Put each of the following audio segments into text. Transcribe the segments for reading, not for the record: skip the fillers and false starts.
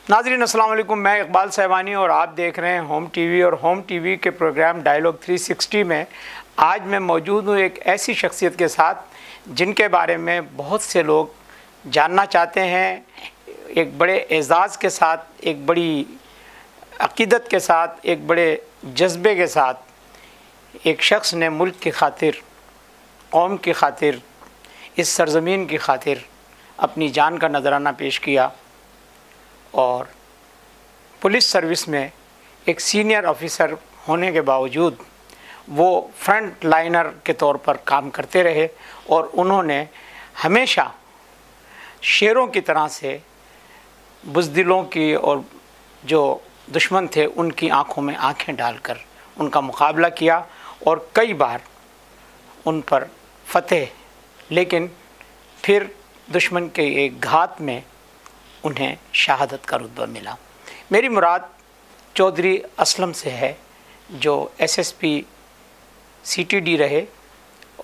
नाज़रीन अस्सलाम वालेकुम, मैं इकबाल सहवानी और आप देख रहे हैं होम टीवी। और होम टीवी के प्रोग्राम डायलॉग 360 में आज मैं मौजूद हूँ एक ऐसी शख्सियत के साथ जिनके बारे में बहुत से लोग जानना चाहते हैं। एक बड़े एज़ाज़ के साथ, एक बड़ी अक़ीदत के साथ, एक बड़े जज्बे के साथ एक शख्स ने मुल्क की खातिर, कौम की खातिर, इस सरज़मीन की खातिर अपनी जान का नजराना पेश किया और पुलिस सर्विस में एक सीनियर ऑफिसर होने के बावजूद वो फ्रंट लाइनर के तौर पर काम करते रहे और उन्होंने हमेशा शेरों की तरह से बुज़दिलों की और जो दुश्मन थे उनकी आंखों में आंखें डालकर उनका मुकाबला किया और कई बार उन पर फतेह, लेकिन फिर दुश्मन के एक घात में उन्हें शहादत का रुतबा मिला। मेरी मुराद चौधरी असलम से है जो एसएसपी सीटीडी रहे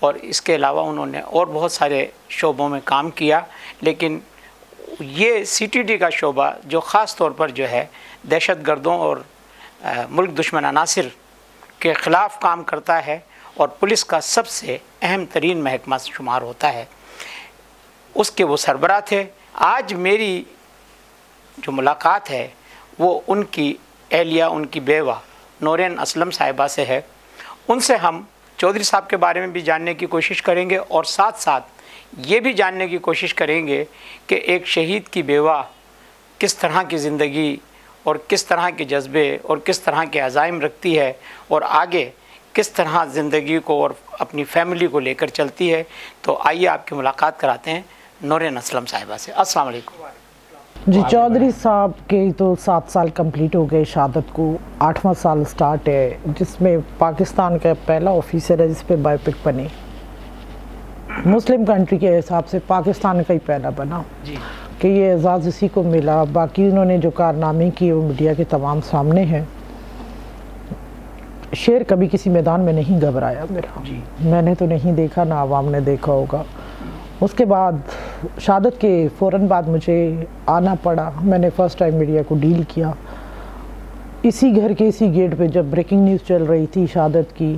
और इसके अलावा उन्होंने और बहुत सारे शोबों में काम किया, लेकिन ये सीटीडी का शोबा जो ख़ास तौर पर जो है दहशतगर्दों और मुल्क दुश्मन अनासिर के ख़िलाफ़ काम करता है और पुलिस का सबसे अहम तरीन महकमा शुमार होता है, उसके वो सरबराह थे। आज मेरी जो मुलाकात है वो उनकी एहलिया, उनकी बेवा नूरैन असलम साहिबा से है। उनसे हम चौधरी साहब के बारे में भी जानने की कोशिश करेंगे और साथ साथ ये भी जानने की कोशिश करेंगे कि एक शहीद की बेवा किस तरह की ज़िंदगी और किस तरह के जज्बे और किस तरह के अज़ाइम रखती है और आगे किस तरह ज़िंदगी को और अपनी फैमिली को लेकर चलती है। तो आइए आपकी मुलाकात कराते हैं नूरैन असलम साहिबा से। अस्सलाम वालेकुम। जी, चौधरी साहब के तो 7 साल कंप्लीट हो गए, शहादत को 8वां साल स्टार्ट है, जिसमें पाकिस्तान का पहला ऑफिसर है जिस पे बायोपिक बनी। मुस्लिम कंट्री के हिसाब से पाकिस्तान का ही पहला बना जी। कि ये एजाज़ इसी को मिला। बाकी उन्होंने जो कारनामे किए वो मीडिया के तमाम सामने हैं। शेर कभी किसी मैदान में नहीं घबराया मेरा जी। मैंने तो नहीं देखा, ना आवाम ने देखा होगा। उसके बाद शहादत के फ़ौरन बाद मुझे आना पड़ा। मैंने फ़र्स्ट टाइम मीडिया को डील किया इसी घर के इसी गेट पे जब ब्रेकिंग न्यूज़ चल रही थी शहादत की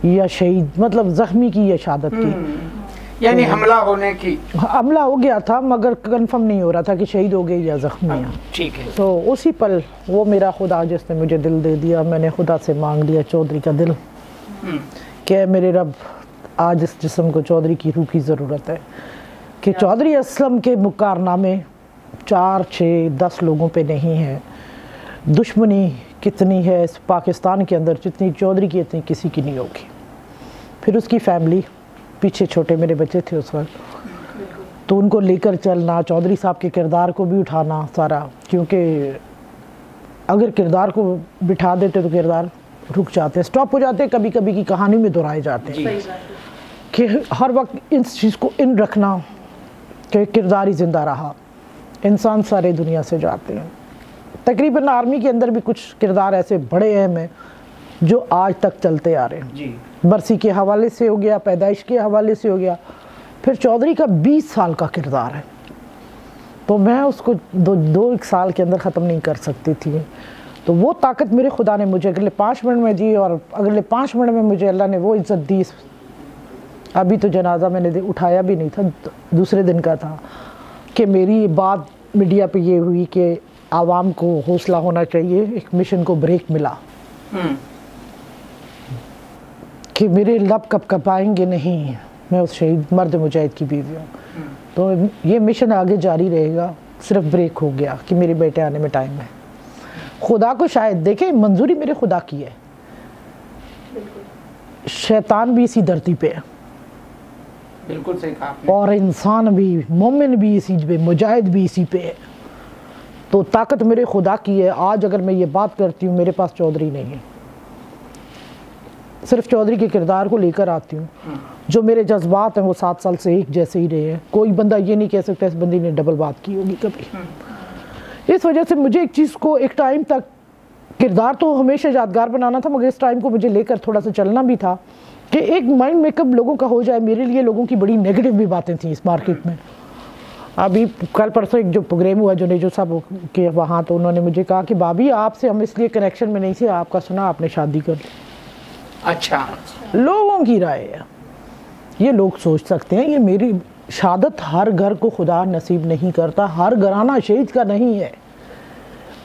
या शहीद, मतलब ज़ख्मी की या शहादत की, यानी हमला होने की। हमला हो गया था मगर कंफर्म नहीं हो रहा था कि शहीद हो गए या ज़ख्मी हैं। ठीक है। तो उसी पल वो मेरा खुदा जिसने मुझे दिल दे दिया, मैंने खुदा से मांग लिया चौधरी का दिल कि मेरे रब आज इस जिस्म को चौधरी की रूह की ज़रूरत है। कि चौधरी असलम के कारनामे 4, 6, 10 लोगों पे नहीं है। दुश्मनी कितनी है इस पाकिस्तान के अंदर, जितनी चौधरी की इतनी किसी की नहीं होगी। फिर उसकी फैमिली, पीछे छोटे मेरे बच्चे थे उस वक्त, तो उनको लेकर चलना, चौधरी साहब के किरदार को भी उठाना सारा, क्योंकि अगर किरदार को बिठा देते तो किरदार रुक जाते, स्टॉप हो जाते, कभी कभी की कहानी में दोहराए जाते हैं। कि हर वक्त इस चीज़ को इन रखना कि किरदार ही ज़िंदा रहा। इंसान सारे दुनिया से जाते हैं। तकरीबन आर्मी के अंदर भी कुछ किरदार ऐसे बड़े अहम हैं जो आज तक चलते आ रहे हैं जी। बरसी के हवाले से हो गया, पैदाइश के हवाले से हो गया, फिर चौधरी का 20 साल का किरदार है। तो मैं उसको दो एक साल के अंदर ख़त्म नहीं कर सकती थी। तो वो ताकत मेरे खुदा ने मुझे अगले 5 मिनट में दी और अगले 5 मिनट में मुझे अल्लाह ने वो इज़्ज़त दी। अभी तो जनाजा मैंने उठाया भी नहीं था, दूसरे दिन का था, कि मेरी बात मीडिया पे ये हुई कि आवाम को हौसला होना चाहिए, एक मिशन को ब्रेक मिला कि मेरे लब कब कपाएंगे नहीं, मैं उस शहीद मर्द मुजाहिद की बीवी हूँ। तो ये मिशन आगे जारी रहेगा, सिर्फ ब्रेक हो गया कि मेरे बेटे आने में टाइम है। खुदा को शायद देखें, मंजूरी मेरे खुदा की है। शैतान भी इसी धरती पे है, बिल्कुल सही कहा। और इंसान भी, मोमिन भी इसी पे, मुजाहिद भी इसी पे है। तो ताकत मेरे खुदा की है। आज अगर मैं ये बात करती हूँ, मेरे पास चौधरी नहीं है, सिर्फ चौधरी के किरदार को लेकर आती हूँ। जो मेरे जज्बात हैं वो 7 साल से एक जैसे ही रहे हैं। कोई बंदा ये नहीं कह सकता इस बंदी ने डबल बात की होगी कभी। इस वजह से मुझे एक चीज़ को एक टाइम तक, किरदार तो हमेशा यादगार बनाना था, मगर इस टाइम को मुझे लेकर थोड़ा सा चलना भी था कि एक माइंड मेकअप लोगों का हो जाए। मेरे लिए लोगों की बड़ी नेगेटिव भी बातें थी इस मार्केट में। अभी कल परसों एक जो प्रोग्राम हुआ जो नेजो साहब के वहाँ, तो उन्होंने मुझे कहा कि भाभी आपसे हम इसलिए कनेक्शन में नहीं थे, आपका सुना आपने शादी कर ली। अच्छा, लोगों की राय है, ये लोग सोच सकते हैं। ये मेरी शहादत हर घर को खुदा नसीब नहीं करता, हर घराना शहीद का नहीं है।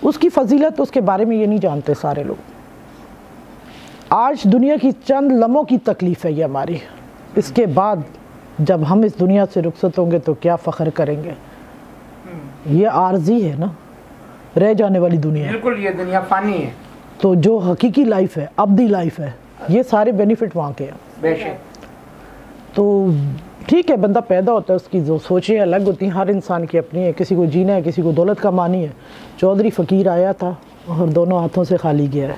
उसकी फजीलत, उसके बारे में ये नहीं जानते सारे लोग। आज दुनिया की चंद लम्हों की तकलीफ है ये हमारी, इसके बाद जब हम इस दुनिया से रुखसत होंगे तो क्या फ़ख्र करेंगे। ये आर्जी है ना, रह जाने वाली दुनिया। बिल्कुल, ये दुनिया फानी है। तो जो हकीकी लाइफ है, अब्दी लाइफ है, ये सारे बेनिफिट वहाँ के हैं। बेशक। तो ठीक है, बंदा पैदा होता है, उसकी जो सोचें अलग होती हैं, हर इंसान की अपनी है। किसी को जीना है, किसी को दौलत कमानी है। चौधरी फ़कीर आया था और दोनों हाथों से खाली गया है।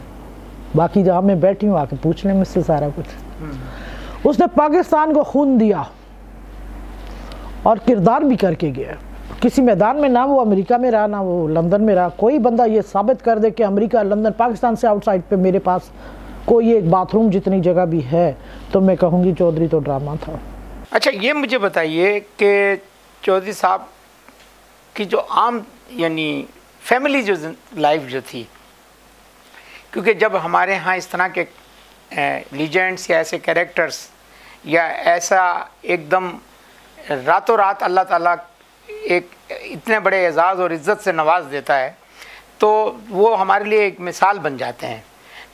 बाकी जहाँ मैं बैठी हूँ आके पूछ लें मुझसे सारा कुछ। उसने पाकिस्तान को खून दिया और किरदार भी करके गया। किसी मैदान में ना वो अमेरिका में रहा, ना वो लंदन में रहा। कोई बंदा ये साबित कर दे कि अमेरिका, लंदन, पाकिस्तान से आउटसाइड पे मेरे पास कोई एक बाथरूम जितनी जगह भी है, तो मैं कहूँगी चौधरी तो ड्रामा था। अच्छा, ये मुझे बताइए कि चौधरी साहब की जो आम यानी फैमिली जो लाइफ जो थी, क्योंकि जब हमारे यहाँ इस तरह के लीजेंड्स या ऐसे कैरेक्टर्स या ऐसा एकदम रातों रात अल्लाह ताला एक इतने बड़े एजाज़ और इज़्ज़त से नवाज देता है, तो वो हमारे लिए एक मिसाल बन जाते हैं।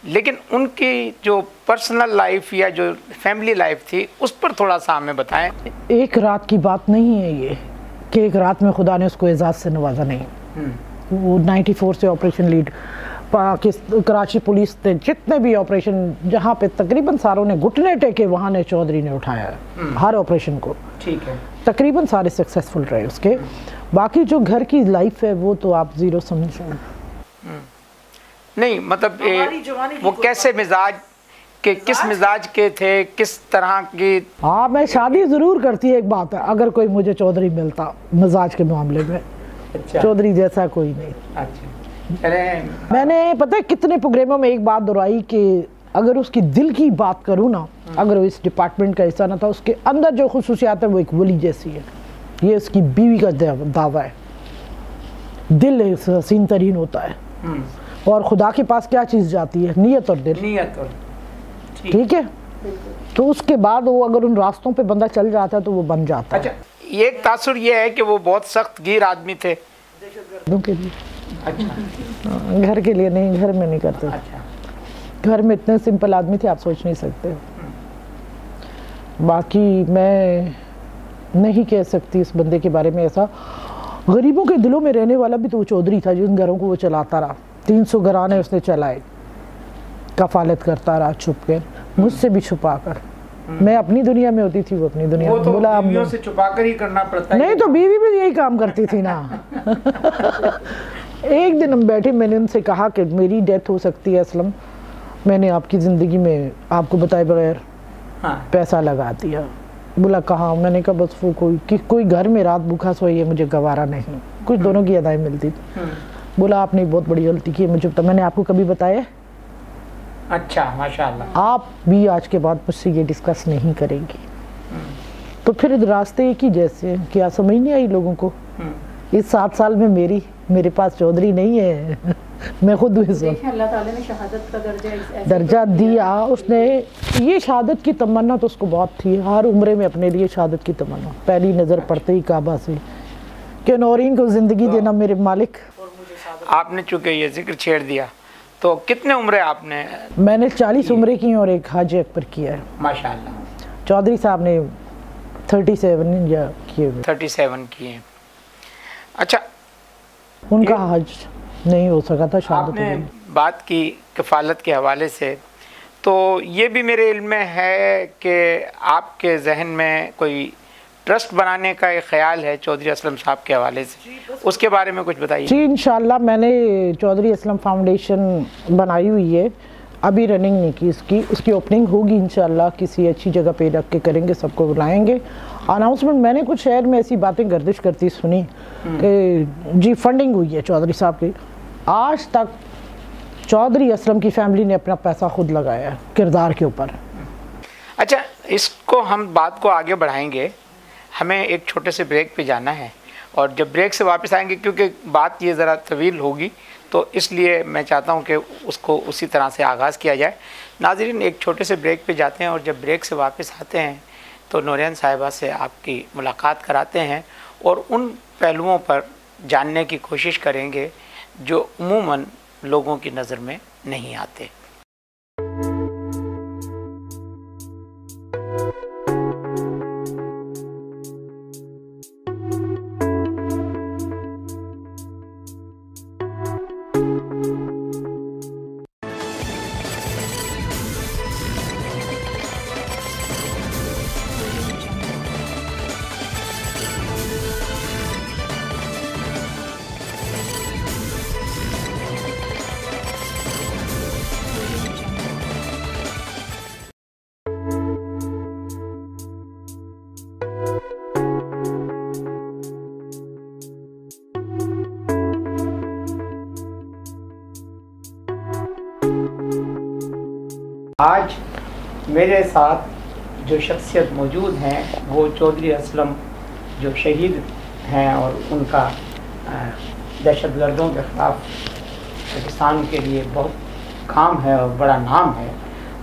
लेकिन उनकी जो पर्सनल लाइफ या जो फैमिली लाइफ थी, उस पर थोड़ा सा हमें बताएं। एक रात की बात नहीं है ये कि एक रात में खुदा ने उसको एजाज़ से नवाजा नहीं। वो 94 से ऑपरेशन लीड कराची पुलिस ने जितने भी ऑपरेशन जहाँ पे तकरीबन सारों ने घुटने टेके, वहाँ ने चौधरी ने उठाया हर ऑपरेशन को। ठीक है, तकरीबन सारे सक्सेसफुल रहे उसके। बाकी जो घर की लाइफ है वो तो आप ज़ीरो समझें। नहीं मतलब वो कैसे मिजाज के, किस मिजाज के थे, किस तरह की? हाँ, मैं शादी ज़रूर करती है, एक बात है, अगर कोई मुझे चौधरी मिलता मिजाज के मामले में। अच्छा। चौधरी जैसा कोई नहीं। अच्छा। मैंने पता है कितने प्रोग्रामों में एक बात दोहराई कि अगर उसकी दिल की बात करूँ ना, अगर वो इस डिपार्टमेंट का हिस्सा ना था, उसके अंदर जो खुसूसियात है वो एक वली जैसी है। ये उसकी बीवी का दावा है। दिल हसीन तरीन होता है, और खुदा के पास क्या चीज़ जाती है? नीयत और दिल। नीयत और ठीक है। तो उसके बाद वो अगर उन रास्तों पे बंदा चल जाता है तो वो बन जाता है। अच्छा, एक तासुर ये है कि वो बहुत सख्त गिर आदमी थे। के लिए। अच्छा। घर के लिए नहीं, घर में नहीं करते। अच्छा। घर में इतने सिंपल आदमी थे, आप सोच नहीं सकते। बाकी मैं नहीं कह सकती इस बंदे के बारे में ऐसा। गरीबों के दिलों में रहने वाला भी तो वो चौधरी था, जिन घरों को वो चलाता रहा। 300 घराने उसने चलाए, कफालत करता रहा छुप कर, मुझसे भी छुपा कर। मैं अपनी दुनिया में होती थी, वो अपनी दुनिया में। तो बोला बीवियों से छुपा कर ही करना पड़ता है। नहीं तो बीवी भी यही काम करती थी ना। एक दिन हम बैठे, मैंने उनसे कहा कि मेरी डेथ हो सकती है असलम, मैंने आपकी ज़िंदगी में आपको बताए बगैर पैसा लगा दिया। बोला कहाँ? मैंने कहा बस वो कोई घर में रात भूखा सोई है, मुझे गवारा नहीं। कुछ दोनों की अदाएं मिलती थी। बोला आपने बहुत बड़ी गलती की है, मुझे तो मैंने आपको कभी बताया? अच्छा, माशाल्लाह। आप भी आज के बाद मुझसे ये डिस्कस नहीं करेंगी। तो फिर रास्ते एक ही जैसे, क्या समझ नहीं आई लोगों को? इस 7 साल में मेरे पास चौधरी नहीं है। मैं खुद अल्लाह ताला ने शहादत का दर्जा दिया। उसने ये शहादत की तमन्ना तो उसको बहुत थी, हर उम्र में अपने लिए शहादत की तमन्ना। पहली नज़र पड़ते ही काबा से कि नौरीन को ज़िंदगी देना मेरे मालिक। आपने चूँकि ये जिक्र छेड़ दिया, तो कितने उम्र आपने? मैंने 40 उम्र की और एक हाजी अकबर किया है। माशाल्लाह। चौधरी साहब ने 37 या किए हुए। 37 किए। अच्छा, उनका हज नहीं हो सका था। आपने बात की कफ़ालत के हवाले से, तो ये भी मेरे इल्म में है कि आपके जहन में कोई ट्रस्ट बनाने का एक ख्याल है चौधरी असलम साहब के हवाले से, उसके बारे में कुछ बताइए। जी इंशाल्लाह, मैंने चौधरी असलम फाउंडेशन बनाई हुई है, अभी रनिंग नहीं की इसकी। उसकी ओपनिंग होगी इंशाल्लाह, किसी अच्छी जगह पे रख के करेंगे, सबको बुलाएंगे। अनाउंसमेंट मैंने कुछ शहर में ऐसी बातें गर्दिश करती सुनी कि जी फंडिंग हुई है चौधरी साहब की। आज तक चौधरी असलम की फैमिली ने अपना पैसा खुद लगाया है किरदार के ऊपर। अच्छा, इसको हम बात को आगे बढ़ाएंगे, हमें एक छोटे से ब्रेक पे जाना है और जब ब्रेक से वापस आएंगे, क्योंकि बात ये ज़रा तवील होगी, तो इसलिए मैं चाहता हूँ कि उसको उसी तरह से आगाज़ किया जाए। नाज़रीन, एक छोटे से ब्रेक पे जाते हैं और जब ब्रेक से वापस आते हैं तो नूरियन साहिबा से आपकी मुलाकात कराते हैं और उन पहलुओं पर जानने की कोशिश करेंगे जो उमूमन लोगों की नज़र में नहीं आते। आज मेरे साथ जो शख्सियत मौजूद हैं वो चौधरी असलम, जो शहीद हैं और उनका दहशतगर्दों के ख़िलाफ़ पाकिस्तान के लिए बहुत काम है और बड़ा नाम है,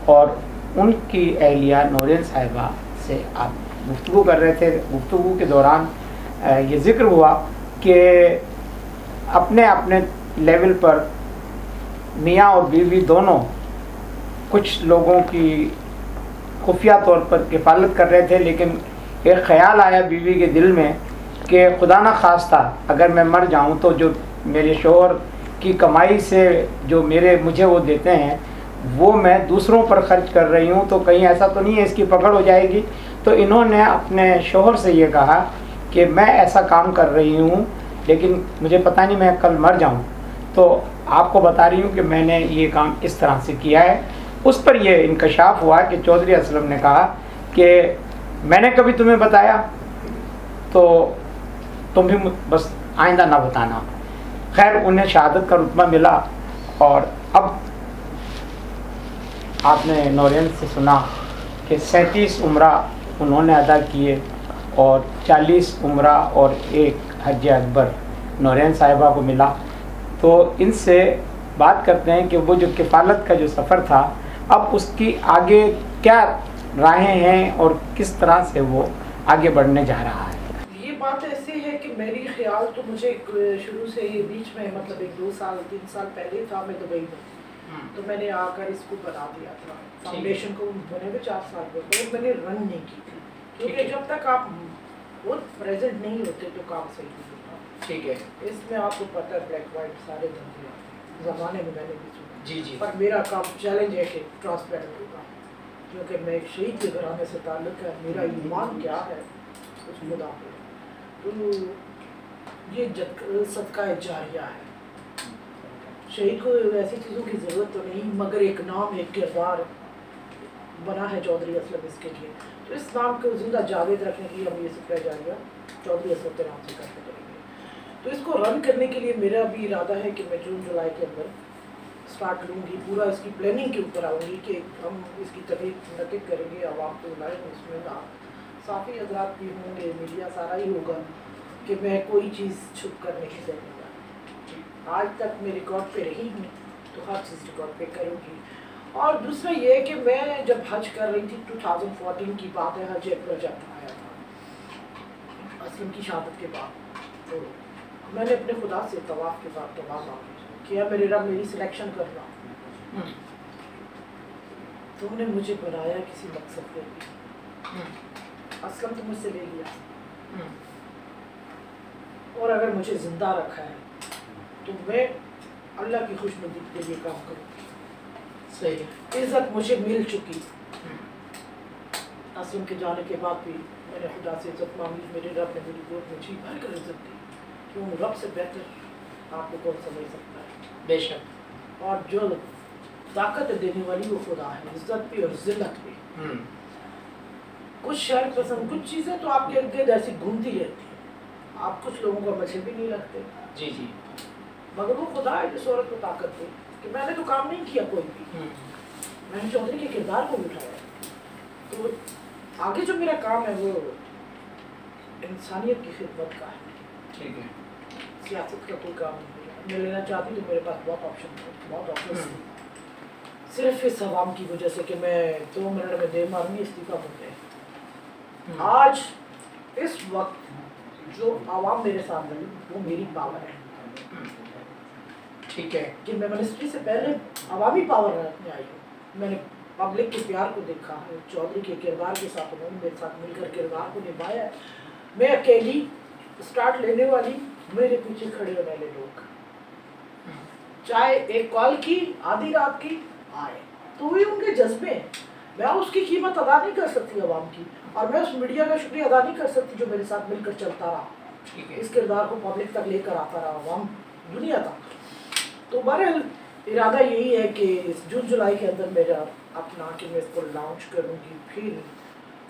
और उनकी अहलिया नूरियन साहिबा से आप गुफ्तगू कर रहे थे। गुफ्तगू के दौरान ये ज़िक्र हुआ कि अपने अपने लेवल पर मियाँ और बीवी दोनों कुछ लोगों की खुफिया तौर पर किफ़ालत कर रहे थे, लेकिन एक ख़्याल आया बीवी के दिल में कि खुदा न खास्ता अगर मैं मर जाऊं तो जो मेरे शोहर की कमाई से जो मुझे वो देते हैं वो मैं दूसरों पर ख़र्च कर रही हूं, तो कहीं ऐसा तो नहीं है इसकी पकड़ हो जाएगी। तो इन्होंने अपने शोहर से ये कहा कि मैं ऐसा काम कर रही हूं लेकिन मुझे पता नहीं मैं कल मर जाऊं, तो आपको बता रही हूं कि मैंने ये काम इस तरह से किया है। उस पर यह इंकशाफ हुआ कि चौधरी असलम ने कहा कि मैंने कभी तुम्हें बताया तो तुम भी बस आइंदा ना बताना। खैर, उन्हें शहादत का रुतबा मिला और अब आपने नूरियन से सुना कि 37 उम्रा उन्होंने अदा किए और 40 उम्रा और एक हज अकबर नूरियन साहिबा को मिला। तो इनसे बात करते हैं कि वो जो किफ़ालत का जो सफ़र था, अब उसकी आगे क्या राहें हैं और किस तरह से वो आगे बढ़ने जा रहा है। ये बात ऐसी है कि मेरी ख्याल तो मुझे शुरू से ही बीच में मतलब 1-2 साल 3 साल पहले था, मैं दुबई में, तो मैंने आकर इसको बना दिया था फाउंडेशन को, बने हुए 4 साल पर मैंने रन नहीं की थी, क्योंकि जब तक आप बहुत प्रेजेंट नहीं होते तो काम सही नहीं होता। ठीक है, इसमें आपको पता है ब्लैक वाइट सारे धंधे ज़माने में मैंने भी सुना। जी जी। पर मेरा काम चैलेंज है कि ट्रांसपेरेंट होगा, क्योंकि मैं एक शहीद के घराने से ताल्लुक़ है, मेरा ईमान क्या है उस खुदा पे, तो ये सदका जारिया है। शहीद को ऐसी चीज़ों की ज़रूरत तो नहीं, मगर एक नाम एक किरदार बना है चौधरी असलम इसके लिए, तो इस नाम को जिंदा जावेद रखने के लिए हम ये सदका जारिया चौधरी असलम के नाम से करते करेंगे। तो इसको रन करने के लिए मेरा भी इरादा है कि मैं जून जुलाई के अंदर स्टार्ट लूँगी, पूरा इसकी प्लानिंग के ऊपर आऊँगी कि हम इसकी तकलीफ नक़द करेंगे, आवाम को बुलाएंगे, उसमें ना साफ़ी हजरात भी होंगे, मीडिया सारा ही होगा कि मैं कोई चीज़ छुप कर नहीं करूँगा। आज तक मैं रिकॉर्ड पे रही हूँ तो हर चीज़ रिकॉर्ड पे करूँगी। और दूसरा ये है कि मैं जब हज कर रही थी 2014 की बात है, हज अकबर जब आया था असलम की शहादत के बाद, तो मैंने अपने खुदा से तवाफ़ के बाद दुआ मांगी किया, मेरे रब मेरी सिलेक्शन कर रहा, तुमने मुझे बनाया किसी मकसद के लिए, असलम तुम मुझसे ले लिया, और अगर मुझे ज़िंदा रखा है तो मैं अल्लाह की खुशनुदी के लिए काम करूँगी। सही है, इज़्ज़त मुझे मिल चुकी, असलम के जाने के बाद भी मैंने खुदा से इज़्ज़त मांगी, मेरे रब ने मेरी गोद में जी भर कर इज़्ज़त दी, क्यों रब से बेहतर आपको कौन समझ सकता है। बेशक, और जो ताकत देने वाली वो खुदा है, इज़्ज़त भी और ज़िल्लत भी। कुछ शहर पसंद, कुछ चीज़ें तो आपके इर्द-गिर्द ऐसी घूमती रहती हैं, आप कुछ लोगों को मजे भी नहीं लगते। जी जी, मगर वो खुदा है जिस औरत को ताकत दे कि मैंने तो काम नहीं किया कोई भी, मैंने चौधरी के किरदार को उठाया, तो आगे जो मेरा काम है वो इंसानियत की खिदमत का है, ठीक है। सियासत का कोई काम नहीं। मैं लेना चाहती तो मेरे पास बहुत ऑप्शन थे, बहुत ऑप्शन थे। सिर्फ इस आवाम की वजह से कि मैं 2 मिनट में दे मारूंगी इस्तीफा मिल जाए। आज इस वक्त जो आवाम मेरे साथ है वो मेरी पावर है। ठीक है। कि मैं मिनिस्ट्री से पहले अवामी पावर रखने आई हूँ। मैंने पब्लिक के प्यार को देखा है, चौधरी के किरदार के साथ उन्होंने मेरे साथ मिलकर किरदार को निभाया है। मैं अकेली स्टार्ट लेने वाली, मेरे पीछे खड़े होने वाले लोग, चाहे एक कॉल की आधी रात की आए तो भी उनके जज्बे, मैं उसकी कीमत अदा नहीं कर सकती अवाम की, और मैं उस मीडिया का शुक्रिया अदा नहीं कर सकती जो मेरे साथ मिलकर चलता रहा, ठीक है। इस किरदार को पब्लिक तक लेकर आता रहा, अवाम दुनिया तक। तो बहरहाल इरादा यही है कि इस जून जुलाई के अंदर मेरा अपना कि मैं इसको लॉन्च करूँगी। फिर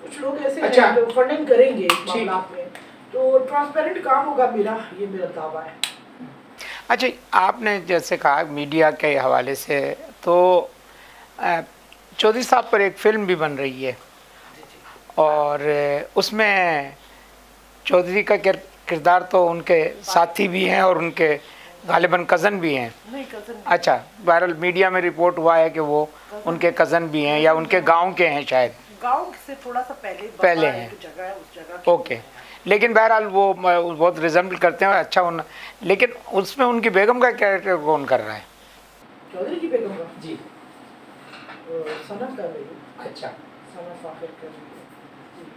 कुछ लोग ऐसे अच्छा। हैं जो फंडिंग करेंगे इस मामला में, तो ट्रांसपेरेंट काम होगा मेरा, ये मेरा दावा है। अच्छा, आपने जैसे कहा मीडिया के हवाले से, तो चौधरी साहब पर एक फिल्म भी बन रही है और उसमें चौधरी का किरदार तो उनके साथी भी हैं और उनके गालिबन कज़न भी हैं। नहीं, कज़न। अच्छा, वायरल मीडिया में रिपोर्ट हुआ है कि वो उनके कज़न भी हैं या उनके गांव के हैं, शायद गांव से थोड़ा सा पहले हैं। जगह है, उस जगह ओके। लेकिन बहरहाल वो बहुत रिजेंबल करते हैं, अच्छा लेकिन उसमें उनकी बेगम का कैरेक्टर कौन कर रहा है? चौधरी की बेगम का जी। सनम कर रही है। अच्छा। सनम फाखिर कर रही है,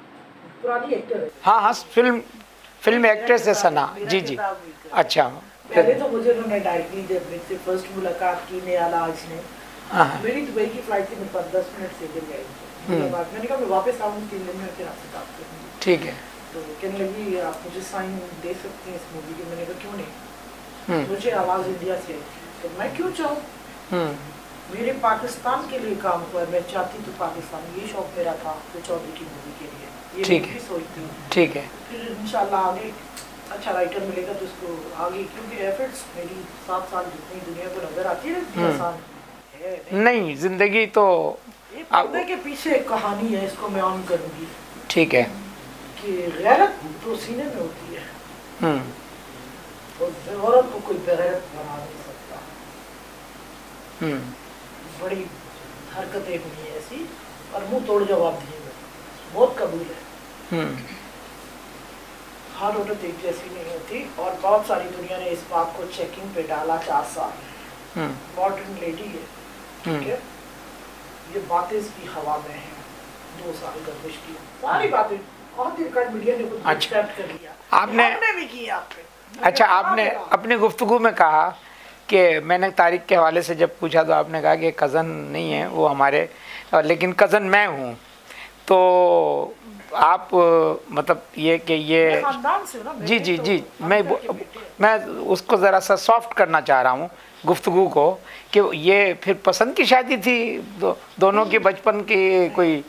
पुरानी एक्टर है। हाँ हाँ, फिल्म एक्ट्रेस है सना जी जी। अच्छा। पहले तो मुझे उन्होंने डायरेक्टली जब मुझसे फर्स्ट मुलाकात की नयाला आज ने, मेरी दुबई की फ्लाइट थी, मेरे पास 10 मिनट से गिर गई। मैंने कहा मैं वापस आऊँगी 3 दिन में, फिर आपसे बात करूँगी। ठीक है। तो कहने लगी आप मुझे साइन दे सकते हैं इस मूवी के। मैंने कहा क्यों नहीं, मुझे आवाज़ इंडिया से, तो मैं क्यों चाहूँ, मेरे पाकिस्तान के लिए काम हुआ, मैं चाहती तो पाकिस्तान, ये शौक मेरा था तो चौधरी की मूवी के लिए, ये मूवी सोचती हूँ। ठीक है। फिर इंशाल्लाह आगे अच्छा राइटर मिलेगा तो उसको आगे, क्योंकि एफर्ट्स मेरी 7 साल जितनी दुनिया को नजर आती है इतनी आसान है नहीं। जिंदगी तो ये पर्दे के पीछे एक कहानी है, इसको मैं ऑन करूँगी। ठीक है। कि गैरत तो सीने में होती है और औरत को कोई बेगैरत बना नहीं सकता। बड़ी हरकतें हुई हैं ऐसी और मुंह तोड़ जवाब दिए गए, बहुत कबूल है। हर औरत एक जैसी नहीं होती और बहुत सारी दुनिया ने इस बात को चेकिंग पे डाला 4 साल। मॉडर्न लेडी है, ठीक है, ये बातें इसकी हवा में है। 2 साल गर्दिश की सारी बातें बहुत ही कट मीडिया ने कुछ एक्सेप्ट कर लिया। आपने भी किया आपने। अच्छा, आपने अपनी गुफ्तगू में कहा कि मैंने तारीख के हवाले से जब पूछा तो आपने कहा कि कज़न नहीं है वो हमारे, लेकिन कज़न मैं हूँ। तो आप मतलब ये कि ये जी जी जी, मैं उसको ज़रा सा सॉफ्ट करना चाह रहा हूँ गुफ्तगू को, कि ये फिर पसंद की शादी थी दोनों की बचपन की कोई?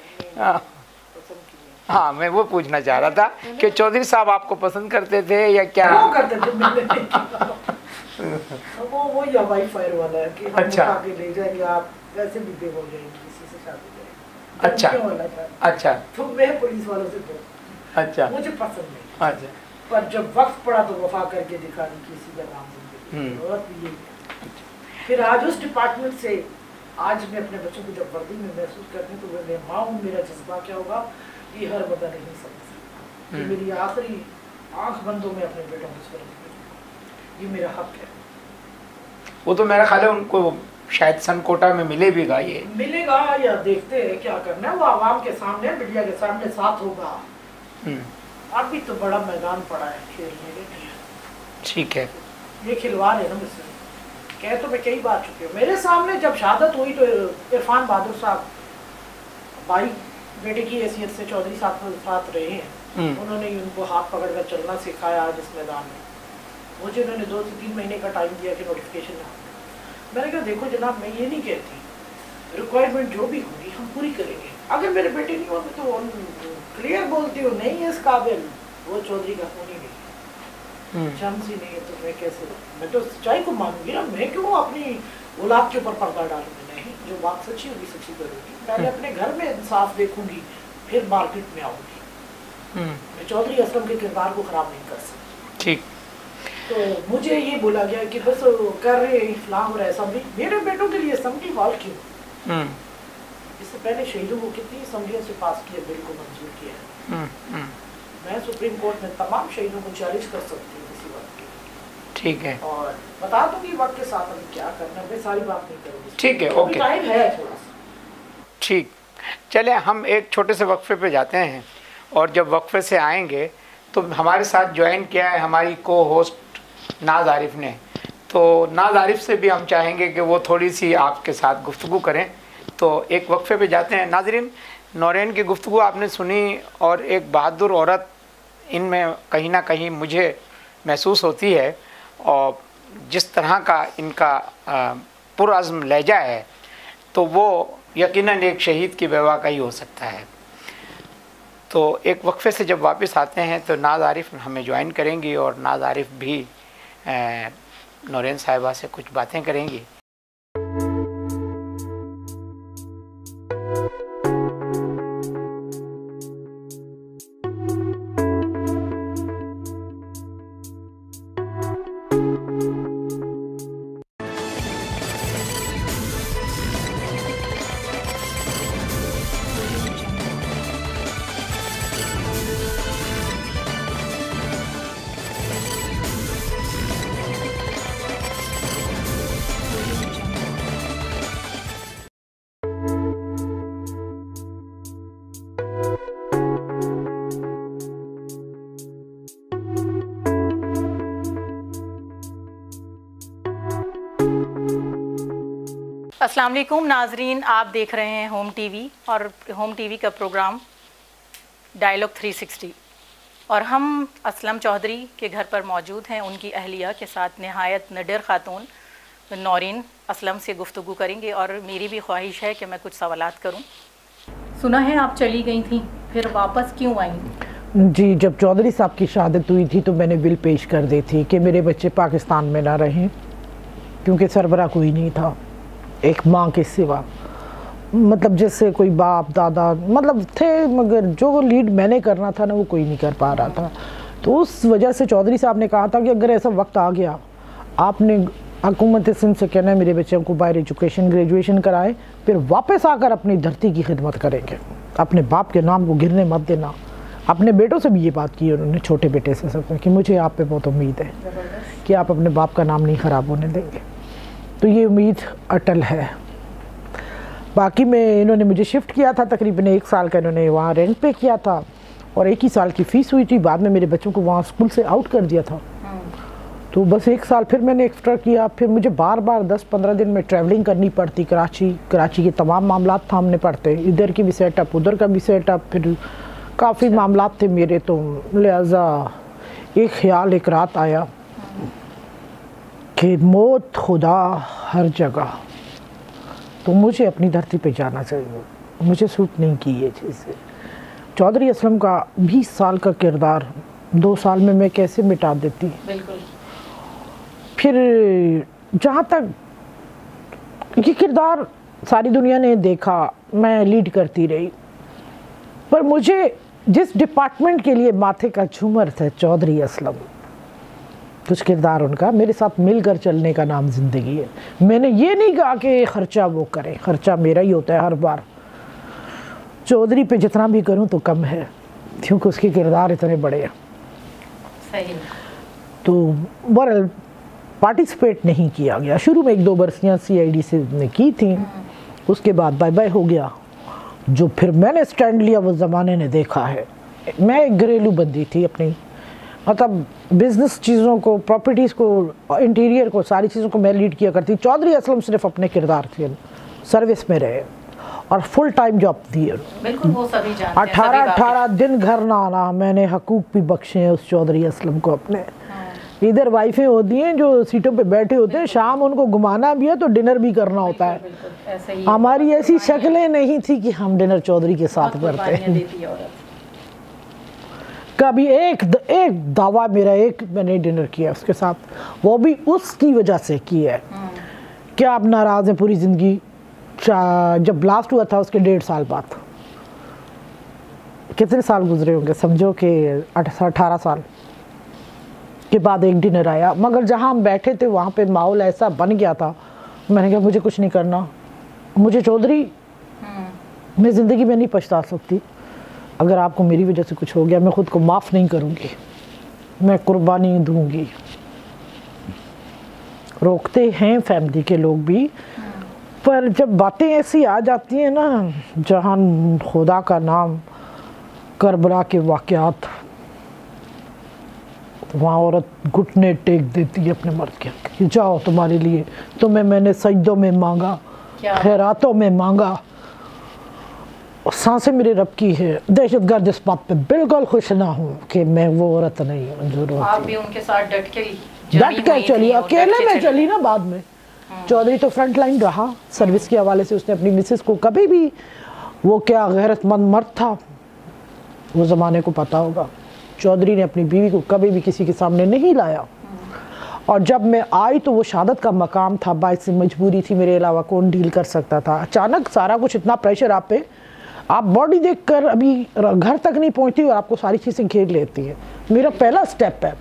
हाँ, मैं वो पूछना चाह रहा था कि चौधरी साहब आपको पसंद करते थे या क्या? वो करते थे वो या वाई फायर वाला है कि अच्छा, आगे ले जाएंगे, आप वैसे भी बेव हो जाएंगे, किसी से शादी करेंगे। अच्छा अच्छा। तो मैं पुलिस वालों से बोल, अच्छा, मुझे पसंद नहीं। अच्छा। पर जब वक्त पड़ा तो वफा करके दिखानी किसी का नाम जिंदगी और भी ये। फिर आज उस डिपार्टमेंट से आज मैं अपने बच्चों को जब वर्दी में महसूस करती हूँ तो मैं माँ हूँ, मेरा जज्बा क्या होगा ये हर बंदा नहीं समझ सकता। मेरी आखिरी आंख बंदों में अपने बेटों को, ये मेरा हक है। वो तो मेरा ख्याल है उनको शायद सन कोटा में मिलेगा, ये मिलेगा या देखते हैं क्या करना है। वो आवाम के सामने, मीडिया के सामने साथ होगा। अभी तो बड़ा मैदान पड़ा है खेलने के लिए। ठीक है। ये खिलवाड़ है ना मुझसे, कह तो मैं कई बार चुकी हूँ। मेरे सामने जब शहादत हुई तो इरफान बहादुर साहब भाई बेटे की हैसियत से चौधरी साहब के साथ रहे हैं, उन्होंने उनको हाथ पकड़ कर चलना सिखाया आज इस मैदान में। मुझे उन्होंने 2 से 3 महीने का टाइम दिया कि नोटिफिकेशन ना। मैंने कहा देखो जनाब, मैं ये नहीं कहती, रिक्वायरमेंट जो भी होगी हम पूरी करेंगे। अगर मेरे बेटे नहीं होते तो क्लियर बोलती हूँ नहीं है इस काबिल, वो चौधरी का खून ही नहीं, चांस ही नहीं है। तो मैं कैसे, मैं तो सच्चाई को मानूंगी ना, मैं क्यों अपनी औलाद के ऊपर पर्दा डालूंगी? नहीं, जो बात सच्ची होगी सच्ची करूँगी। पहले अपने घर में इंसाफ देखूंगी, फिर मार्केट में आऊँगी। मैं चौधरी असलम के किरदार को खराब नहीं कर सकती। ठीक। तो मुझे ये बोला गया कि बस कर रहे हैं फलां हो रहा है असेंबली। मेरे बेटों के लिए असेंबली हॉल क्यों? इससे पहले शहीदों को कितनी असेंबलियों से पास किया, बिल को मंजूर किया है। मैं सुप्रीम कोर्ट में तमाम शहीदों को चैलेंज कर सकती हूँ इसी बात की। ठीक है, और बता दूंगी वक्त के साथ अभी क्या करना है, मैं सारी बात नहीं करूँगी। ठीक है, ओके, टाइम है थोड़ा सा। ठीक, चले हम एक छोटे से वक्फे पे जाते हैं, और जब वक्फे से आएंगे तो हमारे साथ ज्वाइन किया है हमारी को होस्ट नाज आरिफ ने। तो नाज आरिफ से भी हम चाहेंगे कि वो थोड़ी सी आपके साथ गुफ्तगू करें। तो एक वक्फे पे जाते हैं। नाजरीन, नौरेन की गुफ्तगू आपने सुनी, और एक बहादुर औरत इनमें कहीं ना कहीं मुझे महसूस होती है, और जिस तरह का इनका पुरअज़्म लहजा है तो वो यकीनन एक शहीद की बेवा का ही हो सकता है। तो एक वक्फे से जब वापस आते हैं तो नाज आरिफ हमें ज्वाइन करेंगी, और नाज आरिफ भी नौरेन साहिबा से कुछ बातें करेंगी। अस्सलाम वालेकुम नाजरीन, आप देख रहे हैं होम टीवी और होम टीवी का प्रोग्राम डायलॉग 360, और हम असलम चौधरी के घर पर मौजूद हैं। उनकी अहलिया के साथ नहायत निडर खातून नौरीन असलम से गुफ्तगू करेंगे, और मेरी भी ख्वाहिश है कि मैं कुछ सवालात करूं। सुना है आप चली गई थी, फिर वापस क्यों आई? जी, जब चौधरी साहब की शहादत हुई थी तो मैंने बिल पेश कर दी थी कि मेरे बच्चे पाकिस्तान में ना रहें, क्योंकि सरबरा कोई नहीं था एक माँ के सिवा। मतलब जैसे कोई बाप दादा मतलब थे, मगर जो लीड मैंने करना था ना वो कोई नहीं कर पा रहा था। तो उस वजह से चौधरी साहब ने कहा था कि अगर ऐसा वक्त आ गया, आपने हुकूमत सिंध से कहना है मेरे बच्चों को बाहर एजुकेशन ग्रेजुएशन कराए, फिर वापस आकर अपनी धरती की खिदमत करेंगे, अपने बाप के नाम को गिरने मत देना। अपने बेटों से भी ये बात की उन्होंने, छोटे बेटे से सब, कि मुझे आप पे बहुत उम्मीद है कि आप अपने बाप का नाम नहीं ख़राब होने देंगे। तो ये उम्मीद अटल है। बाकी में इन्होंने मुझे शिफ्ट किया था, तकरीबन 1 साल का इन्होंने वहाँ रेंट पे किया था, और 1 ही साल की फ़ीस हुई थी। बाद में मेरे बच्चों को वहाँ स्कूल से आउट कर दिया था, तो बस 1 साल फिर मैंने एक्स्ट्रा किया। फिर मुझे बार बार 10-15 दिन में ट्रैवलिंग करनी पड़ती कराची के तमाम मामला थामने पड़ते, इधर की भी सेटअप उधर का भी सेटअप, फिर काफ़ी मामला थे मेरे। तो लिहाजा एक ख्याल एक रात आया कि मौत खुदा हर जगह, तो मुझे अपनी धरती पे जाना चाहिए। मुझे सूट नहीं की ये चीज़। चौधरी असलम का 20 साल का किरदार 2 साल में मैं कैसे मिटा देती। बिल्कुल। फिर जहाँ तक ये किरदार सारी दुनिया ने देखा, मैं लीड करती रही, पर मुझे जिस डिपार्टमेंट के लिए माथे का झूमर था चौधरी असलम, कुछ किरदार उनका मेरे साथ मिलकर चलने का नाम ज़िंदगी है। मैंने ये नहीं कहा कि ख़र्चा वो करे, ख़र्चा मेरा ही होता है हर बार। चौधरी पे जितना भी करूं तो कम है, क्योंकि उसके किरदार इतने बड़े हैं। सही। तो बहरहाल पार्टिसिपेट नहीं किया गया। शुरू में 1-2 बरसियाँ CID से ने की थी, उसके बाद बाय बाय हो गया। जो फिर मैंने स्टैंड लिया वो ज़माने ने देखा है। मैं एक घरेलू बंदी थी, अपनी मतलब बिज़नेस चीज़ों को, प्रॉपर्टीज़ को, इंटीरियर को, सारी चीज़ों को मैं लीड किया करती। चौधरी असलम सिर्फ अपने किरदार थे, सर्विस में रहे और फुल टाइम जॉब दी। बिल्कुल, वो सभी जानते हैं। 18 दिन घर ना आना, मैंने हकूक़ भी बख्शे हैं उस चौधरी असलम को अपने। इधर वाइफें होती हैं जो सीटों पे बैठे होते हैं, शाम उनको घुमाना भी है तो डिनर भी करना होता है। हमारी ऐसी शक्लें नहीं थी कि हम डिनर चौधरी के साथ करते हैं। कभी एक दावा मेरा एक मैंने डिनर किया उसके साथ, वो भी उसकी वजह से किया है। क्या आप नाराज़ हैं पूरी ज़िंदगी? जब ब्लास्ट हुआ था उसके 1.5 साल बाद, कितने साल गुजरे होंगे, समझो कि 18 साल के बाद एक डिनर आया, मगर जहाँ हम बैठे थे वहाँ पे माहौल ऐसा बन गया था, मैंने कहा मुझे कुछ नहीं करना, मुझे चौधरी मैं ज़िंदगी में नहीं पछता सकती। अगर आपको मेरी वजह से कुछ हो गया, मैं ख़ुद को माफ़ नहीं करूँगी, मैं कुर्बानी दूँगी। रोकते हैं फैमिली के लोग भी, पर जब बातें ऐसी आ जाती हैं ना, जहाँ खुदा का नाम, करबला के वाक़यात, वहाँ औरत घुटने टेक देती है अपने मर्द के कि जाओ तुम्हारे लिए, तुम्हें मैंने सजदों में मांगा, खैरातों में मांगा, और सांसें मेरे रब की है। दहशतगर्द इस बात पे बिल्कुल खुश ना हूँ कि मैं वो औरत नहीं हूँ। आप भी उनके साथ डट के चली, अकेले में चली ना बाद में। चौधरी तो फ्रंट लाइन रहा सर्विस के हवाले से, उसने अपनी मिसेस को कभी भी, वो क्या गैरतमंद मर्द था, वो ज़माने को पता होगा, चौधरी ने अपनी बीवी को कभी भी किसी के सामने नहीं लाया। और जब मैं आई तो वो शहादत का मकाम था, बाइस से मजबूरी थी, मेरे अलावा कौन डील कर सकता था। अचानक सारा कुछ, इतना प्रेशर आप पे, आप बॉडी देखकर अभी घर तक नहीं पहुंचती और आपको सारी चीज़ें घेर लेती है। मेरा पहला स्टेप है,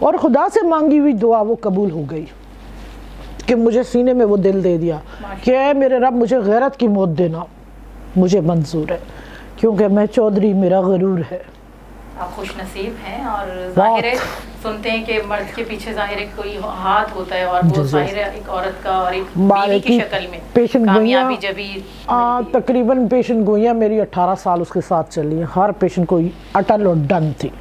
और खुदा से मांगी हुई दुआ वो कबूल हो गई कि मुझे सीने में वो दिल दे दिया कि मेरे रब मुझे गैरत की मौत देना, मुझे मंजूर है, क्योंकि मैं चौधरी, मेरा गरूर है। आप खुश नसीब हैं। और जाहिर है सुनते हैं कि मर्द के पीछे जाहिर है कोई हाथ होता है, और वो जाहिर है एक औरत का और एक बीवी की शक्ल में पेशेंट कामयाबी जबी तकरीबन पेशेंट गोइयाँ मेरी 18 साल उसके साथ चली है। हर पेशेंट को अटल और डन थी।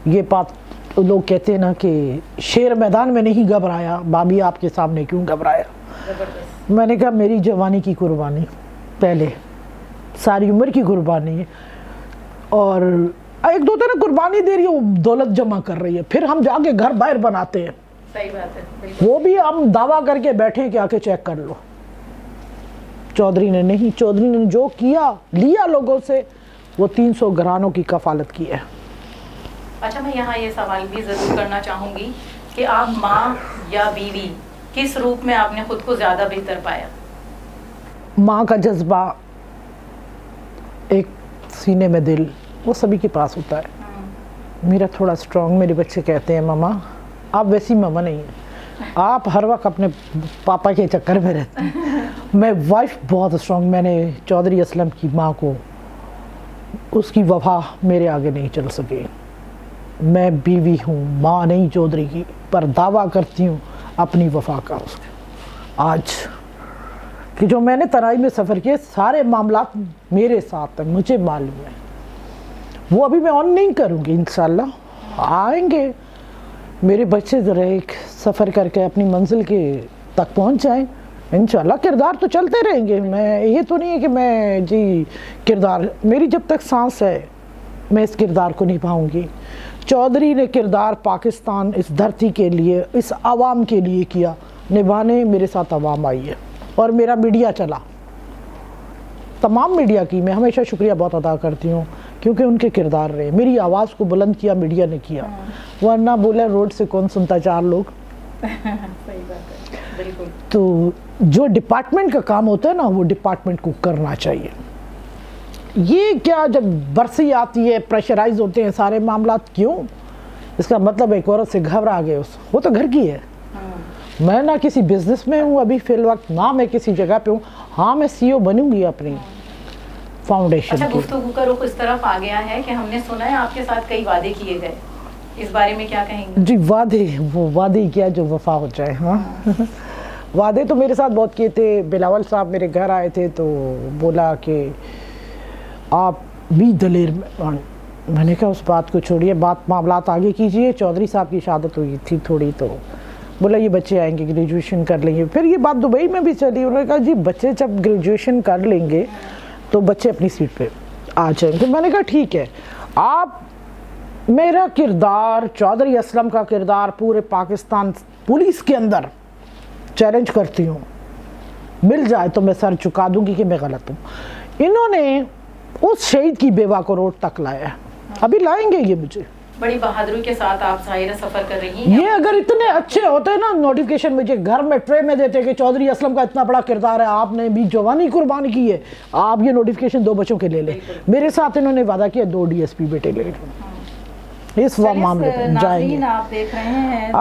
ये बात लोग कहते हैं ना कि शेर मैदान में नहीं घबराया, भाभी आपके सामने क्यों घबराया। मैंने कहा मेरी जवानी की कुर्बानी पहले, सारी उम्र की कुर्बानी है, और एक दो तरह कुर्बानी दे रही है, वो दौलत जमा कर रही है, फिर हम जाके घर बाहर बनाते हैं। सही बात है। वो भी हम दावा करके बैठे कि आके चेक कर लो। चौधरी ने नहीं, चौधरी ने जो किया, लिया लोगों से, वो 300 घरानों की कफालत की है। अच्छा, मैं यहाँ ये सवाल भी ज़रूर करना चाहूँगी कि आप माँ या बीवी, किस रूप में आपने खुद को ज़्यादा बेहतर पाया? माँ का जज्बा, एक सीने में दिल, वो सभी के पास होता है। मेरा थोड़ा स्ट्रॉन्ग, मेरे बच्चे कहते हैं मामा आप वैसी मामा नहीं है, आप हर वक्त अपने पापा के चक्कर में रहते हैं। मैं वाइफ बहुत स्ट्रॉन्ग, मैंने चौधरी असलम की माँ को, उसकी वफा मेरे आगे नहीं चल सकी। मैं बीवी हूँ, माँ नहीं चौधरी की, पर दावा करती हूँ अपनी वफा का उसके। आज कि जो मैंने तराई में सफ़र किए, सारे मामलात मेरे साथ हैं, मुझे मालूम है। वो अभी मैं ऑन नहीं करूँगी, इंशाल्लाह आएंगे मेरे बच्चे, ज़रा एक सफ़र करके अपनी मंजिल के तक पहुँच जाएं इंशाल्लाह। किरदार तो चलते रहेंगे, मैं ये तो नहीं है कि मैं जी किरदार, मेरी जब तक सांस है मैं इस किरदार को निभाऊंगी। चौधरी ने किरदार पाकिस्तान, इस धरती के लिए, इस आवाम के लिए किया, निभाने मेरे साथ आवाम आई है, और मेरा मीडिया चला, तमाम मीडिया की मैं हमेशा शुक्रिया बहुत अदा करती हूँ, क्योंकि उनके किरदार रहे। मेरी आवाज़ को बुलंद किया मीडिया ने किया, वरना बोले रोड से कौन सुनता, 4 लोग। सही बात है, बिल्कुल। तो जो डिपार्टमेंट का काम होता है ना, वो डिपार्टमेंट को करना चाहिए। ये क्या, जब बरसी आती है, प्रेशराइज होते हैं सारे मामला, क्यों? इसका मतलब एक औरत से घबरा गए, वो तो घर की है। मैं ना किसी बिजनेस में हूँ अभी फिल वक्त, ना मैं किसी जगह पे हूँ। हाँ, मैं CEO बनूंगी अपनी फाउंडेशन अच्छा, की। गुफ्तगू का रुख इस तरफ आ गया है कि हमने सुना है आपके साथ कई वादे किए गए, इस बारे में क्या कहेंगे? जी, वादे, वो वादे क्या जो वफा हो जाए। हाँ वादे तो मेरे साथ बहुत किए थे। बिलावल साहब मेरे घर आए थे तो बोला कि आप भी दलेर में, मैंने कहा उस बात को छोड़िए, बात मामलात आगे कीजिए। चौधरी साहब की शहादत हुई थी थोड़ी, तो बोला ये बच्चे आएंगे, ग्रेजुएशन कर लेंगे। फिर ये बात दुबई में भी चली, उन्होंने कहा जी बच्चे जब ग्रेजुएशन कर लेंगे तो बच्चे अपनी सीट पे आ जाएंगे। मैंने कहा ठीक है, आप मेरा किरदार, चौधरी असलम का किरदार पूरे पाकिस्तान पुलिस के अंदर चैलेंज करती हूँ, मिल जाए तो मैं सर झुका दूंगी कि मैं गलत हूँ। इन्होंने उस शहीद की बेवा को रोड तक लाया, अभी लाएंगे ये मुझे। बड़ी बहादुरी के साथ आप जाहिर सफर कर रही हैं। ये अगर इतने अच्छे होते ना, नोटिफिकेशन मुझे घर में ट्रे में देते कि चौधरी असलम का इतना बड़ा किरदार है, आपने भी जवानी कुर्बान की है, आप ये नोटिफिकेशन 2 बच्चों के ले लें। मेरे साथ इन्होंने वादा किया 2 DSP बेटे ले, इस मामले पर जाएंगे। आप देख रहे हैं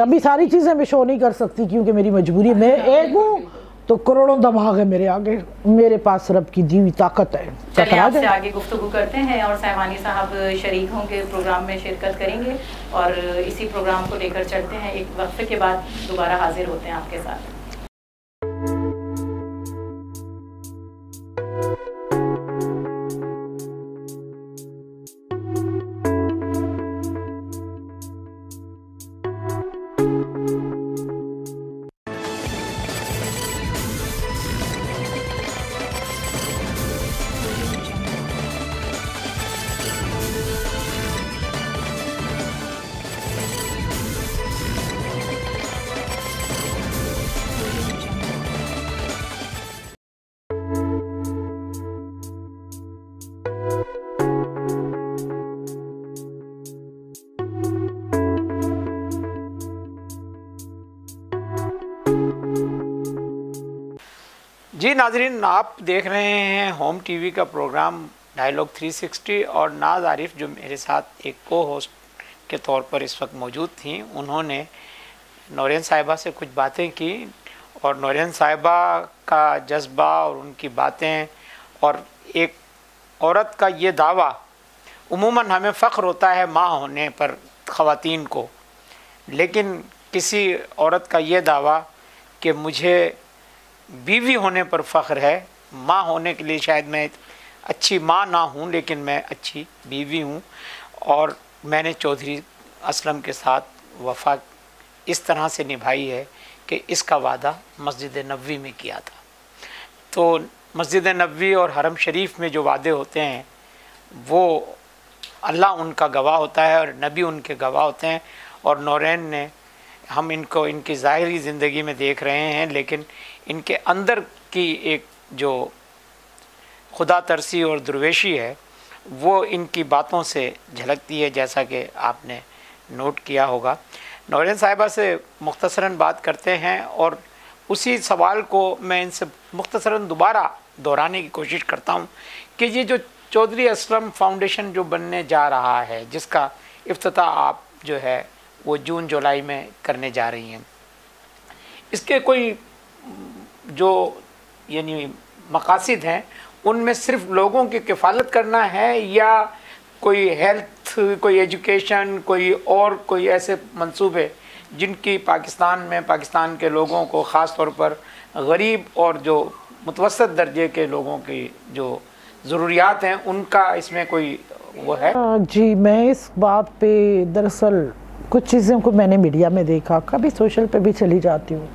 अभी सारी चीज़ें मैं शो नहीं कर सकती क्योंकि मेरी मजबूरी, मैं एक हूँ तो करोड़ों दिमाग है मेरे आगे, मेरे पास रब की दी हुई ताकत है। चलिए आपसे आगे गुफ्तगू करते हैं और सहवानी साहब शरीक होंगे, प्रोग्राम में शिरकत करेंगे और इसी प्रोग्राम को लेकर चलते हैं। एक वक्फे के बाद दोबारा हाजिर होते हैं आपके साथ। जी नाजरीन, आप देख रहे हैं होम टीवी का प्रोग्राम डायलॉग 360 और नाज आरिफ जो मेरे साथ एक को होस्ट के तौर पर इस वक्त मौजूद थी, उन्होंने नौरीन साहिबा से कुछ बातें की और नौरीन साहिबा का जज्बा और उनकी बातें और एक औरत का ये दावा, उमूमन हमें फ़ख्र होता है माँ होने पर ख़वातीन को, लेकिन किसी औरत का ये दावा कि मुझे बीवी होने पर फ़ख्र है, माँ होने के लिए शायद मैं अच्छी माँ ना हूँ लेकिन मैं अच्छी बीवी हूँ और मैंने चौधरी असलम के साथ वफ़ा इस तरह से निभाई है कि इसका वादा मस्जिद नबवी में किया था। तो मस्जिद नबवी और हरम शरीफ में जो वादे होते हैं वो अल्लाह उनका गवाह होता है और नबी उनके गवाह होते हैं। और नौरैन ने, हम इनको इनकी ज़ाहिरी ज़िंदगी में देख रहे हैं लेकिन इनके अंदर की एक जो खुदा तरसी और दुर्वेशी है वो इनकी बातों से झलकती है, जैसा कि आपने नोट किया होगा। नौरीन साहिबा से मुख्तसरन बात करते हैं और उसी सवाल को मैं इनसे मुख्तसरन दोबारा दोहराने की कोशिश करता हूँ कि ये जो चौधरी असलम फाउंडेशन जो बनने जा रहा है, जिसका इफ्तिताह आप जो है वो जून जुलाई में करने जा रही हैं, इसके कोई जो यानी मकासद हैं उनमें सिर्फ लोगों की किफ़ालत करना है या कोई हेल्थ, कोई एजुकेशन, कोई और कोई ऐसे मंसूबे जिनकी पाकिस्तान में पाकिस्तान के लोगों को ख़ास तौर पर गरीब और जो मुतवसत दर्जे के लोगों की जो ज़रूरियात हैं उनका इसमें कोई वो है? जी, मैं इस बात पे दरअसल कुछ चीज़ों को मैंने मीडिया में देखा, कभी सोशल पे भी चली जाती हूँ,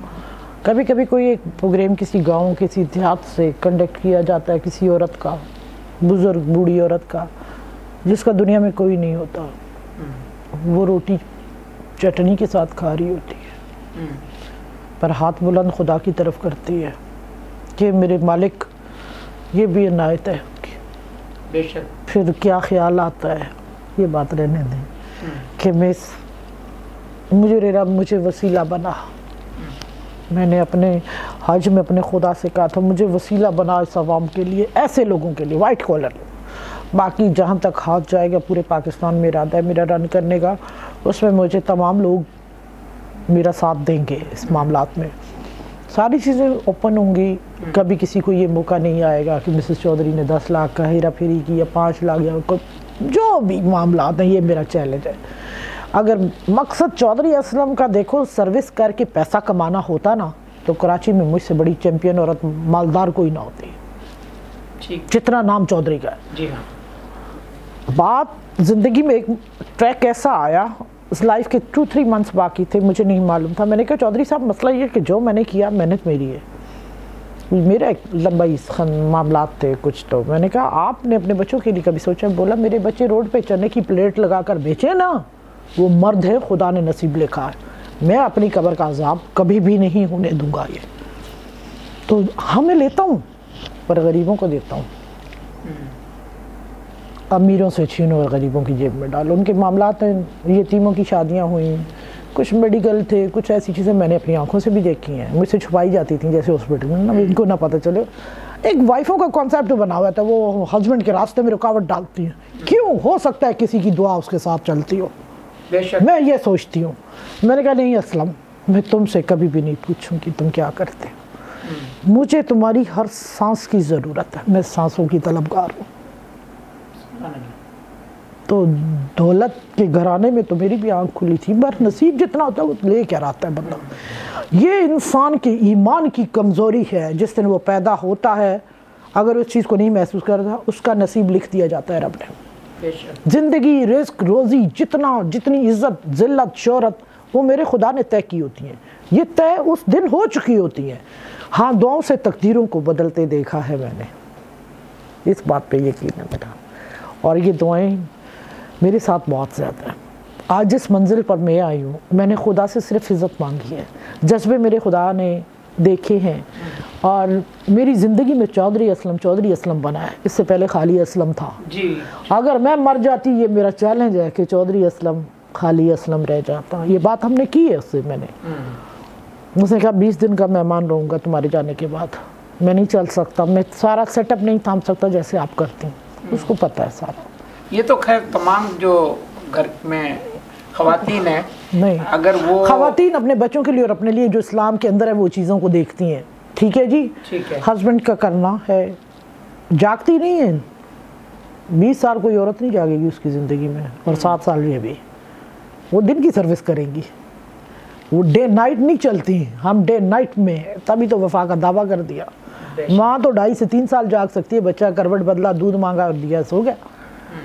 कभी कभी कोई एक प्रोग्राम किसी गांव, किसी देहात से कंडक्ट किया जाता है, किसी औरत का, बुज़ुर्ग बूढ़ी औरत का, जिसका दुनिया में कोई नहीं होता, वो रोटी चटनी के साथ खा रही होती है पर हाथ बुलंद खुदा की तरफ करती है कि मेरे मालिक ये भी इनायत है। बेशक। फिर क्या ख्याल आता है, ये बात रहने दें कि मुझे वसीला बना। मैंने अपने हज में अपने खुदा से कहा था मुझे वसीला बना इस अवाम के लिए, ऐसे लोगों के लिए, वाइट कॉलर। बाकी जहाँ तक हाथ जाएगा पूरे पाकिस्तान में इरादा है मेरा रन करने का, उसमें मुझे तमाम लोग मेरा साथ देंगे। इस मामलात में सारी चीज़ें ओपन होंगी, कभी किसी को ये मौका नहीं आएगा कि मिसेस चौधरी ने 10 लाख का हेरा फेरी की या 5 लाख या जो भी मामलात हैं, ये मेरा चैलेंज है। अगर मकसद चौधरी असलम का देखो सर्विस करके पैसा कमाना होता ना तो कराची में मुझसे बड़ी चैंपियन औरत मालदार कोई ना होती, जितना नाम चौधरी का है। जी हाँ। बात ज़िंदगी में एक ट्रैक ऐसा आया, उस लाइफ के 2-3 मंथ्स बाकी थे, मुझे नहीं मालूम था। मैंने कहा चौधरी साहब मसला ये कि जो मैंने किया मेहनत मेरी है, मेरा एक लंबाई मामलात थे कुछ। तो मैंने कहा आपने अपने बच्चों के लिए कभी सोचा? बोला मेरे बच्चे रोड पे चने की प्लेट लगा कर बेचे ना, वो मर्द है, खुदा ने नसीब लिखा है, मैं अपनी कब्र का अजाब कभी भी नहीं होने दूंगा। ये तो हमें लेता हूँ पर गरीबों को देता हूँ, अमीरों से छीनो और गरीबों की जेब में डालो। उनके मामलात हैं, यतीमों की शादियाँ हुई, कुछ मेडिकल थे, कुछ ऐसी चीज़ें मैंने अपनी आंखों से भी देखी हैं, मुझसे छुपाई जाती थी जैसे हॉस्पिटल में ना, इनको ना पता चले। एक वाइफों का कॉन्सेप्ट बना हुआ था, वो हस्बैंड के रास्ते में रुकावट डालती है। क्यों? हो सकता है किसी की दुआ उसके साथ चलती हो, मैं ये सोचती हूँ। मैंने कहा नहीं असलम, मैं तुमसे कभी भी नहीं पूछूंगी तुम क्या करते हो, मुझे तुम्हारी हर सांस की ज़रूरत है, मैं सांसों की तलबगार हूँ। तो दौलत के घराने में तो मेरी भी आंख खुली थी, पर नसीब जितना होता है वो ले क्या आता है बंदा। ये इंसान के ईमान की कमज़ोरी है। जिस दिन वो पैदा होता है अगर उस चीज़ को नहीं महसूस करता, उसका नसीब लिख दिया जाता है रब ने। ज़िंदगी, रिस्क, रोज़ी, जितनी इज़्ज़त, ज़िल्लत, शोहरत वो मेरे खुदा ने तय की होती हैं, ये तय उस दिन हो चुकी होती हैं। हाँ, दुआओं से तकदीरों को बदलते देखा है मैंने, इस बात पे यकीन है मेरा। और ये दुआएं मेरे साथ बहुत ज़्यादा है। आज जिस मंजिल पर मैं आई हूँ, मैंने खुदा से सिर्फ इज़्ज़त मांगी है, जज्बे मेरे खुदा ने देखे हैं और मेरी ज़िंदगी में चौधरी असलम बना है। इससे पहले खाली असलम था जी। अगर मैं मर जाती, ये मेरा चैलेंज है कि चौधरी असलम खाली असलम रह जाता। ये बात हमने की है उससे, मैंने उसने कहा 20 दिन का मेहमान रहूँगा तुम्हारे जाने के बाद, मैं नहीं चल सकता, मैं सारा सेटअप नहीं थाम सकता जैसे आप करती हैं। उसको पता है सारा। ये तो खैर तमाम जो घर में ख़वातीन है, नहीं अगर वो ख़वातीन अपने बच्चों के लिए और अपने लिए जो इस्लाम के अंदर है वो चीज़ों को देखती हैं, ठीक है जी, ठीक है। हस्बैंड का करना है, जागती नहीं है। 20 साल कोई औरत नहीं जागेगी उसकी ज़िंदगी में, और 7 साल में भी वो दिन की सर्विस करेंगी, वो डे नाइट नहीं चलती। हम डे नाइट में, तभी तो वफा का दावा कर दिया। माँ तो 2.5 से 3 साल जाग सकती है, बच्चा करवट बदला, दूध मांगा, दिया, सो गया,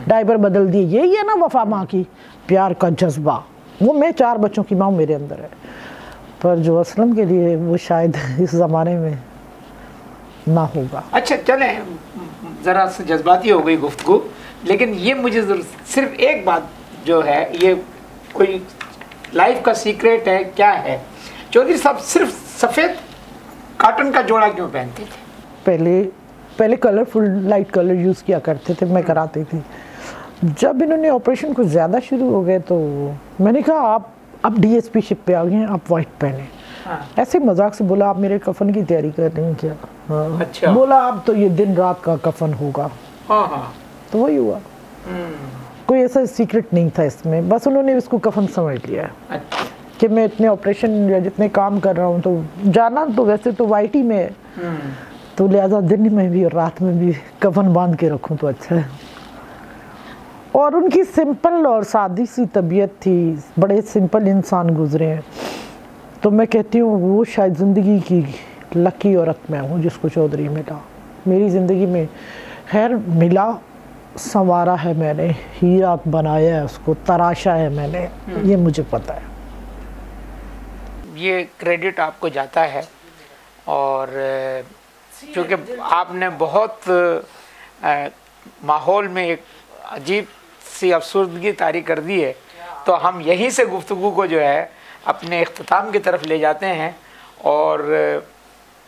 डायपर बदल दिए। यही है ना वफा, माँ की प्यार का जज्बा। वो मैं 4 बच्चों की माँ मेरे अंदर है, पर जो असलम के लिए वो शायद इस ज़माने में ना होगा। अच्छा चलें, ज़रा से जज्बाती हो गई गुफ्तगू, लेकिन ये मुझे सिर्फ एक बात जो है, ये कोई लाइफ का सीक्रेट है क्या है? चौधरी साहब सिर्फ सफ़ेद कॉटन का जोड़ा क्यों पहनते थे? पहले कलरफुल लाइट कलर यूज़ किया करते थे, मैं कराती थी। जब इन्होंने ऑपरेशन कुछ ज़्यादा शुरू हो गए तो मैंने कहा आप DSP शिप पे आ गए हैं, आप वाइट पहने। हाँ। ऐसे मजाक से बोला आप मेरे कफन की तैयारी कर रही हैं क्या? हाँ। अच्छा। बोला अब तो ये दिन रात का कफन होगा। हाँ हाँ। तो वही हुआ। कोई ऐसा सीक्रेट नहीं था इसमें, बस उन्होंने इसको कफन समझ लिया। अच्छा। कि मैं इतने ऑपरेशन या जितने काम कर रहा हूँ तो जाना तो वैसे तो वाइट ही में है, तो लिहाजा दिन में भी और रात में भी कफन बांध के रखूँ तो अच्छा है। और उनकी सिंपल और सादी सी तबीयत थी, बड़े सिंपल इंसान गुजरे हैं, तो मैं कहती हूँ वो शायद ज़िंदगी की लकी औरत मैं हूँ जिसको चौधरी मिला। मेरी ज़िंदगी में खैर मिला, संवारा है मैंने, हीरा बनाया है, उसको तराशा है मैंने, ये मुझे पता है। ये क्रेडिट आपको जाता है, और क्योंकि आपने बहुत माहौल में एक अजीब सी अफसरदगी तारी कर दी है, तो हम यहीं से गुफ्तगू को जो है अपने इख्तिताम की तरफ ले जाते हैं। और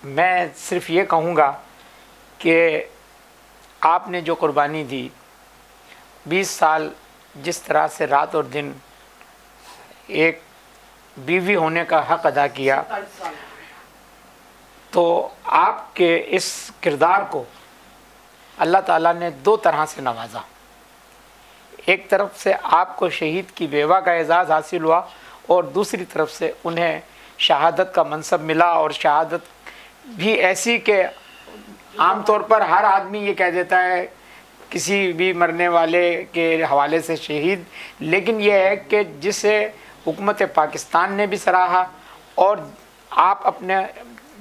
मैं सिर्फ ये कहूँगा कि आपने जो कुर्बानी दी, 20 साल जिस तरह से रात और दिन एक बीवी होने का हक़ अदा किया, तो आपके इस किरदार को अल्लाह ताला ने 2 तरह से नवाजा। एक तरफ से आपको शहीद की बेवा का एजाज़ हासिल हुआ, और दूसरी तरफ से उन्हें शहादत का मनसब मिला। और शहादत भी ऐसी कि आम तौर पर हर आदमी ये कह देता है किसी भी मरने वाले के हवाले से शहीद, लेकिन यह है कि जिसे हुकूमत पाकिस्तान ने भी सराहा, और आप अपने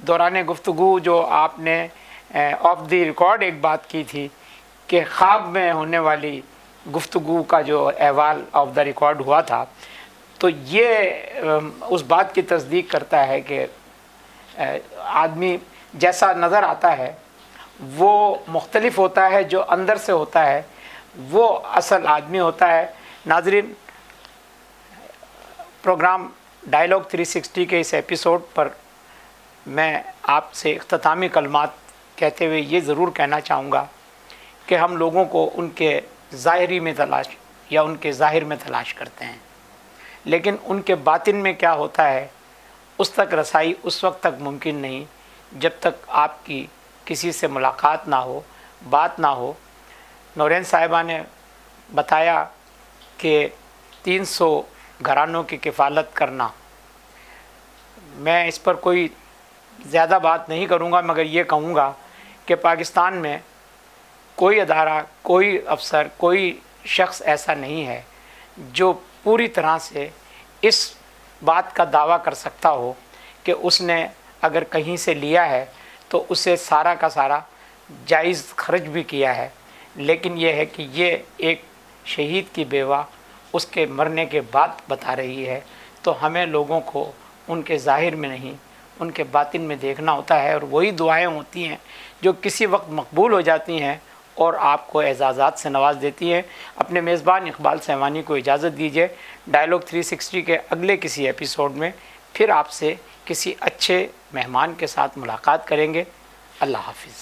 दौरान गुफ्तगू जो आपने ऑफ द रिकॉर्ड एक बात की थी कि ख्वाब में होने वाली गुफ्तगू का जो अहवाल ऑफ द रिकॉर्ड हुआ था, तो ये उस बात की तस्दीक करता है कि आदमी जैसा नज़र आता है वो मुख्तलिफ होता है, जो अंदर से होता है वो असल आदमी होता है। नाज़रीन, प्रोग्राम डायलॉग 360 के इस एपिसोड पर मैं आपसे इख्तितामी कलमात कहते हुए ये ज़रूर कहना चाहूँगा कि हम लोगों को उनके ज़ाहिरी में तलाश या उनके ज़ाहिर में तलाश करते हैं, लेकिन उनके बातिन में क्या होता है उस तक रसाई उस वक्त तक मुमकिन नहीं जब तक आपकी किसी से मुलाकात ना हो, बात ना हो। नौरीन साहिबा ने बताया कि 300 घरानों की किफ़ालत करना, मैं इस पर कोई ज़्यादा बात नहीं करूँगा, मगर ये कहूँगा कि पाकिस्तान में कोई अदारा, कोई अफसर, कोई शख्स ऐसा नहीं है जो पूरी तरह से इस बात का दावा कर सकता हो कि उसने अगर कहीं से लिया है तो उसे सारा का सारा जायज़ खर्च भी किया है। लेकिन यह है कि ये एक शहीद की बेवा उसके मरने के बाद बता रही है, तो हमें लोगों को उनके ज़ाहिर में नहीं उनके बातिन में देखना होता है। और वही दुआएं होती हैं जो किसी वक्त मकबूल हो जाती हैं और आपको एजाज़ात से नवाज देती हैं। अपने मेज़बान इकबाल सहवानी को इजाज़त दीजिए। डायलॉग 360 के अगले किसी एपिसोड में फिर आपसे किसी अच्छे मेहमान के साथ मुलाकात करेंगे। अल्लाह हाफिज़।